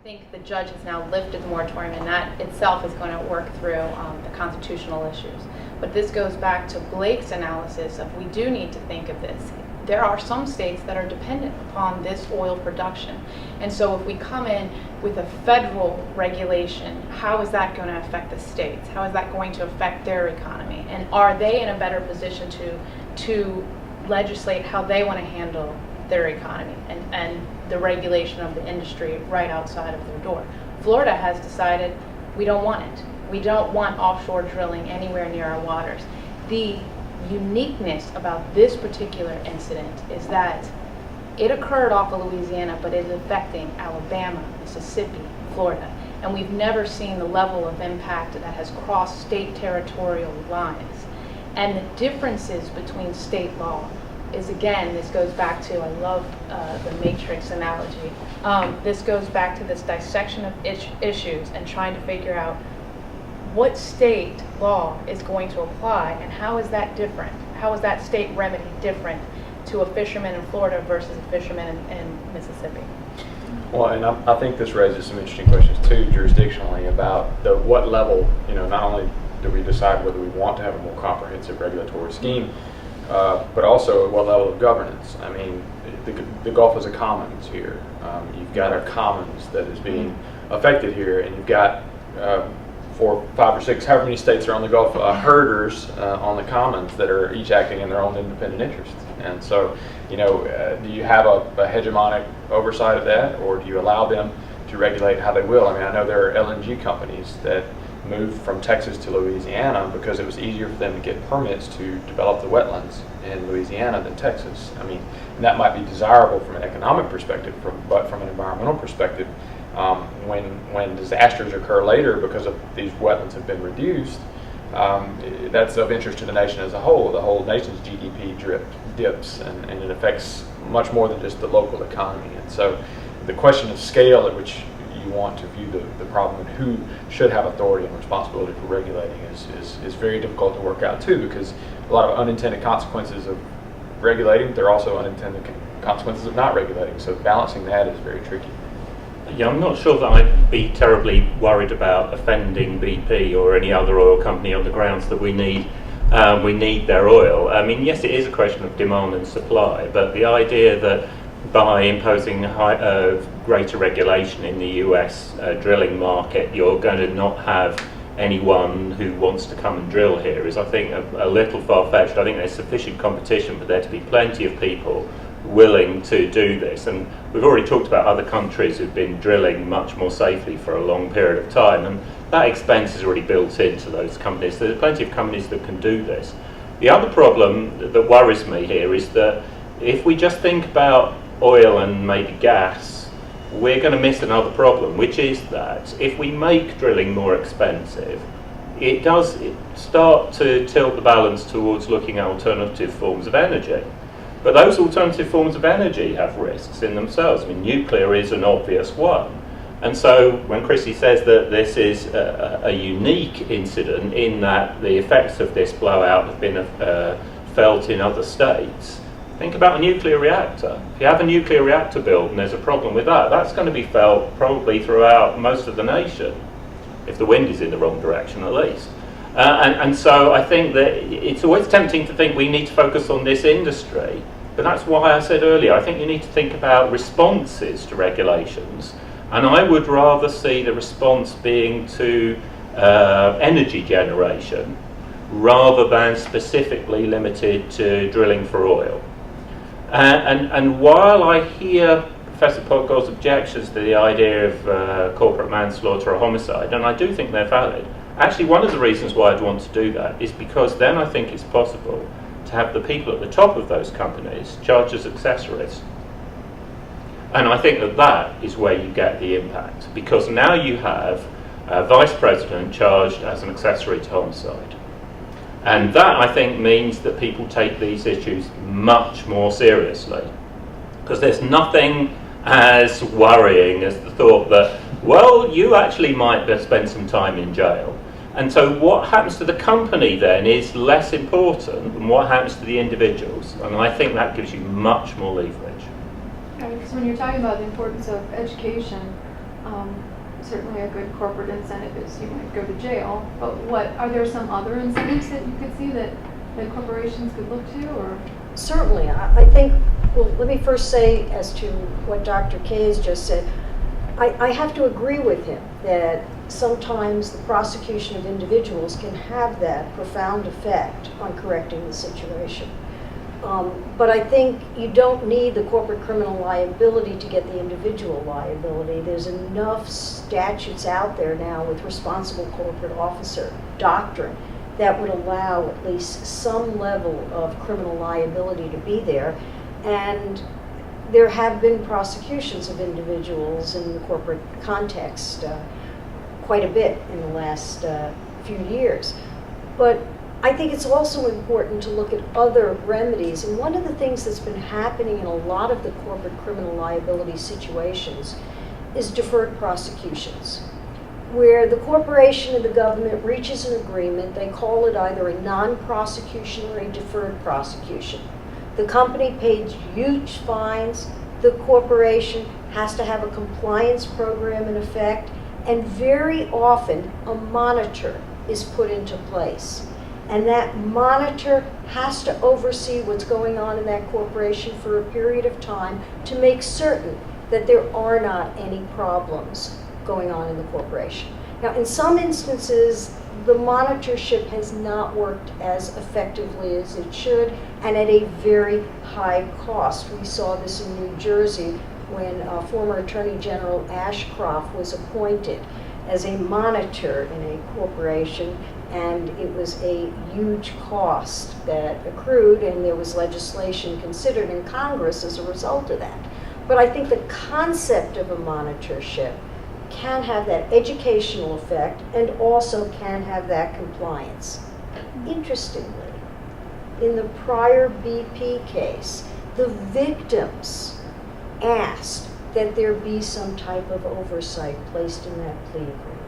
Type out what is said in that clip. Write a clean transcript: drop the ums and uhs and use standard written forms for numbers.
think the judge has now lifted the moratorium, and that itself is going to work through the constitutional issues. But this goes back to Blake's analysis of we do need to think of this. There are some states that are dependent upon this oil production. And so if we come in with a federal regulation, how is that going to affect the states? How is that going to affect their economy? And are they in a better position to legislate how they want to handle their economy and the regulation of the industry right outside of their door? Florida has decided we don't want it. We don't want offshore drilling anywhere near our waters. The uniqueness about this particular incident is that it occurred off of Louisiana, but it is affecting Alabama, Mississippi, Florida. And we've never seen the level of impact that has crossed state territorial lines. And the differences between state law is, again, this goes back to, I love the matrix analogy. This goes back to this dissection of issues and trying to figure out what state law is going to apply and how is that different? How is that state remedy different to a fisherman in Florida versus a fisherman in Mississippi? Well, and I think this raises some interesting questions too, jurisdictionally, about what level, not only do we decide whether we want to have a more comprehensive regulatory scheme, but also what level of governance. I mean, the Gulf is a commons here. You've got a commons that is being affected here, and you've got 4, 5, or 6, however many states are on the Gulf, herders on the commons that are each acting in their own independent interests. And so, do you have a hegemonic oversight of that, or do you allow them to regulate how they will? I mean, I know there are LNG companies that moved from Texas to Louisiana because it was easier for them to get permits to develop the wetlands in Louisiana than Texas. I mean, and that might be desirable from an economic perspective, but from an environmental perspective, when disasters occur later because of these wetlands have been reduced, that's of interest to the nation as a whole. The whole nation's GDP dips, and it affects much more than just the local economy. And so the question of scale at which you want to view the problem and who should have authority and responsibility for regulating is very difficult to work out too, because a lot of unintended consequences of regulating, there are also unintended consequences of not regulating. So balancing that is very tricky. Yeah, I'm not sure that I'd be terribly worried about offending BP or any other oil company on the grounds that we need their oil. I mean, yes, it is a question of demand and supply, but the idea that by imposing greater regulation in the US drilling market, you're going to not have anyone who wants to come and drill here is, I think, a little far-fetched. I think there's sufficient competition for there to be plenty of people willing to do this, and we've already talked about other countries who've been drilling much more safely for a long period of time, and that expense is already built into those companies. There are plenty of companies that can do this. The other problem that worries me here is that if we just think about oil and maybe gas, we're going to miss another problem, which is that if we make drilling more expensive, it does start to tilt the balance towards looking at alternative forms of energy. But those alternative forms of energy have risks in themselves. I mean, nuclear is an obvious one. And so when Chrissy says that this is a unique incident in that the effects of this blowout have been felt in other states, think about a nuclear reactor. If you have a nuclear reactor built and there's a problem with that, that's going to be felt probably throughout most of the nation, if the wind is in the wrong direction at least. And so I think that it's always tempting to think we need to focus on this industry, but that's why I said earlier, I think you need to think about responses to regulations, and I would rather see the response being to energy generation rather than specifically limited to drilling for oil. And while I hear Professor Podgold's objections to the idea of corporate manslaughter or homicide, and I do think they're valid, actually one of the reasons why I'd want to do that is because then I think it's possible to have the people at the top of those companies charged as accessories. And I think that is where you get the impact, because now you have a vice president charged as an accessory to homicide. And that, I think, means that people take these issues much more seriously, because there's nothing as worrying as the thought that, well, you actually might spend some time in jail. And so what happens to the company then is less important than what happens to the individuals. And I think that gives you much more leverage. Because when you're talking about the importance of education, Certainly a good corporate incentive is you might go to jail, but are there some other incentives that you could see that corporations could look to, or? Certainly. I think, well, let me first say, as to what Dr. Kays just said, I have to agree with him that sometimes the prosecution of individuals can have that profound effect on correcting the situation. But I think you don't need the corporate criminal liability to get the individual liability. There's enough statutes out there now with responsible corporate officer doctrine that would allow at least some level of criminal liability to be there. And there have been prosecutions of individuals in the corporate context quite a bit in the last few years. But I think it's also important to look at other remedies. And one of the things that's been happening in a lot of the corporate criminal liability situations is deferred prosecutions, where the corporation and the government reaches an agreement. They call it either a non-prosecution or a deferred prosecution. The company pays huge fines. The corporation has to have a compliance program in effect, and very often a monitor is put into place. And that monitor has to oversee what's going on in that corporation for a period of time to make certain that there are not any problems going on in the corporation. Now, in some instances, the monitorship has not worked as effectively as it should, and at a very high cost. We saw this in New Jersey when former Attorney General Ashcroft was appointed as a monitor in a corporation, and it was a huge cost that accrued, and there was legislation considered in Congress as a result of that. But I think the concept of a monitorship can have that educational effect and also can have that compliance. Interestingly, in the prior BP case, the victims asked that there be some type of oversight placed in that plea agreement.